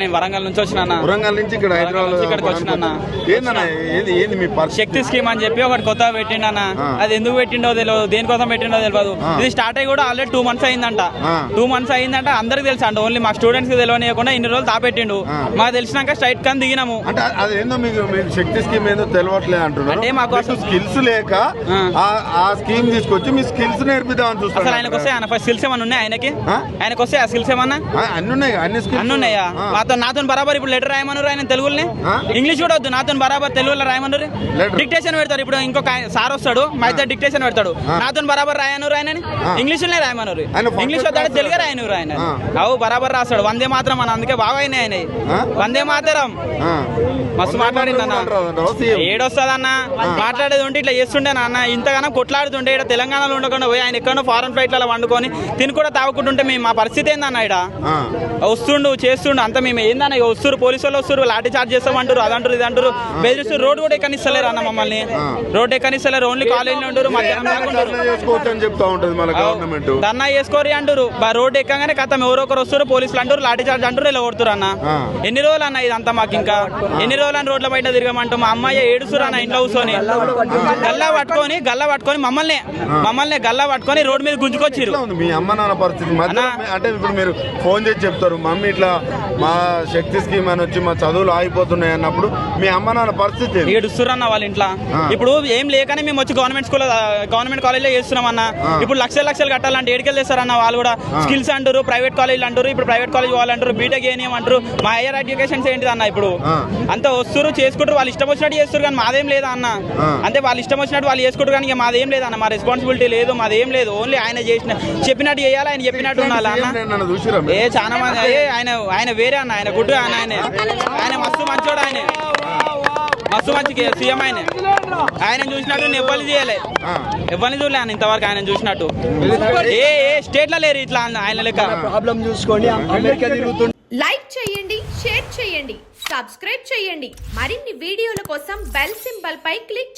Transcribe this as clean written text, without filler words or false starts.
నేను వరంగల్ నుంచి వచ్చినా. వరంగల్ నుంచి ఇక్కడ హైదరాబాద్ ఇక్కడికి వచ్చినా. ఏంది మీ శక్తి స్కీమ్ అని చెప్పి ఒకటి కొత్తగా పెట్టిండన్న. అది ఎందుకు పెట్టిండో తెలియదు, దేనికోసం పెట్టిండో తెలియదు. ఇది స్టార్ట్ అయ్యి కూడా ఆల్రెడీ 2 months అయిందంట. 2 months అయిందంట. అందరికి తెలుసు అంట, ఓన్లీ మా స్టూడెంట్స్ కి తెలియనియకుండా ఇన్ని రోజులు తాపెట్టిండు. మాకు తెలిసినాక స్ట్రైట్ కానీ దిగినాము. అంటే అదేందో మీకు శక్తి స్కీమ్ ఏందో తెలియట్లేదు అంటున్నారు. అంటే మాకు స్కిల్స్ లేక ఆ స్కీమ్ తీసుకొచ్చి మీ స్కిల్స్ నేర్పిద్దామని చూస్తారు. అసలు ఆయనకు వస్తే ఆయన స్కిల్స్ ఏమన్నా ఉన్నాయి? ఆయనకు వస్తే ఆ స్కిల్స్ ఏమన్నా అన్ని ఉన్నాయి, అన్ని ఉన్నాయా? నాతో బరాబర్ ఇప్పుడు లెటర్ రాయమన్నారు ఆయన తెలుగులోనే. ఇంగ్లీష్ కూడా వద్దు, నాతో బరాబర్ తెలుగులో రాయమన్నారు. డిక్టేషన్ పెడతారు. ఇప్పుడు ఇంకొక సార్ వస్తాడు, మా ఇద్దరు డిక్టేషన్ పెడతాడు. నాతో బరాబర్ రాయనరు ఆయన, ఇంగ్లీష్ లోనే రాయమన్నారు. ఇంగ్లీష్ వద్దాడు, తెలుగు రాయనరు ఆయన. అవు బరాబర్ రాస్తాడు. వందే మాత్రం అని, అందుకే బాగా అయినాయి ఆయన. వందే మాతరం మస్తు మాట్లాడింది అన్న. ఏడొస్తుందన్న మాట్లాడేది ఉంటే ఇట్లా చేస్తుండే అన్న. ఇంతగానో కొట్లాడుతుండే ఇక్కడ తెలంగాణలో ఉండకుండా పోయి ఆయన ఎక్కడో ఫారెన్ ఫ్లైట్లలో వండుకొని తిని కూడా తాగుకుంటుంటే మేము మా పరిస్థితి ఏందన్న? ఇక్కడ వస్తుండు చేస్తుండు అంత మేము ఏందన్న? వస్తురు పోలీసు వాళ్ళు వస్తారు, లాఠీ చార్జ్ చేస్తామంటారు, అదంటారు ఇదంటారు, బెదిరిస్తారు. రోడ్డు కూడా ఎక్కనిస్తలేరు అన్న మమ్మల్ని. రోడ్డు ఎక్కనిస్తలేరు, ఓన్లీ కాలేజీలో ఉంటారు. ధర్నా చేసుకోరి అంటారు. రోడ్డు ఎక్కగానే కథం ఎవరో ఒకరు వస్తారు, పోలీసులు అంటారు, లాఠీ చార్జ్ అంటారు, ఇలా కొడుతురు అన్న. ఎన్ని రోజులు అన్న ఇదంతా మాకు? ఇంకా ఎన్ని రోజులు అని రోడ్ల బయట తిరగమంటాం. మా అమ్మాయి ఏడుస్తురు అన్న ఇంట్లో కూర్చొని. గల్లా పట్టుకొని మమ్మల్ని గల్లా పట్టుకొని రోడ్డు మీద గుంజుకొచ్చిరు. మీ అమ్మ నాన్న పరిస్థితి అంటే ఇప్పుడు మీరు ఫోన్ చేసి చెప్తారు, మమ్మీ ఇట్లా మా శక్తి స్కీమ్ అని వచ్చి మా చదువులు ఆగిపోతున్నాయి అన్నప్పుడు మీ అమ్మ నాన్న పరిస్థితి ఏడుస్తురు అన్న వాళ్ళ ఇంట్లో. ఇప్పుడు ఏం లేకనే మేము వచ్చి గవర్నమెంట్ కాలేజ్లో చేస్తున్నాం అన్న. ఇప్పుడు లక్షలు కట్టాలంటే ఏడికెళ్ళి చేస్తారన్న వాళ్ళు కూడా. స్కిల్స్ అంటారు, ప్రైవేట్ కాలేజ్ అంటారు. ఇప్పుడు ప్రైవేట్ కాలేజ్ వాళ్ళంటారు, బీటెక్ ఏనియం అంటారు. మా హైయర్ ఎడ్యుకేషన్స్ ఏంటిది అన్న? ఇప్పుడు అంతా వస్తారు చేసుకుంటారు, వాళ్ళు ఇష్టం వచ్చినట్టు చేస్తారు. కానీ మాదేం లేదా అన్న? అంటే వాళ్ళు ఇష్టం వచ్చినట్టు వాళ్ళు చేసుకుంటారు, కానీ మాదేం లేదన్న. మా రెస్పాన్సిబిలిటీ లేదు, మాదేం లేదు. ఓన్లీ ఆయన చెప్పినట్టు చేయాలి, ఆయన చెప్పినట్టు ఉండాలి అన్న. చాలా మంది ఆయన వేరే అన్న. ఆయన గుడ్డు ఆయన మస్తు మంచోడు. ఆయన మస్తు మంచి సీఎం. ఆయన చూసినట్టు ఎవరిని చూడలే అన్న ఇంతవరకు. ఆయన చూసినట్టు ఏ స్టేట్ లో లేరు ఇట్లా ఆయన లెక్క. లైక్ చేయండి, షేర్ చేయండి, సబ్స్క్రైబ్ చేయండి. మరిన్ని వీడియోల కోసం బెల్ సింబల్ పై క్లిక్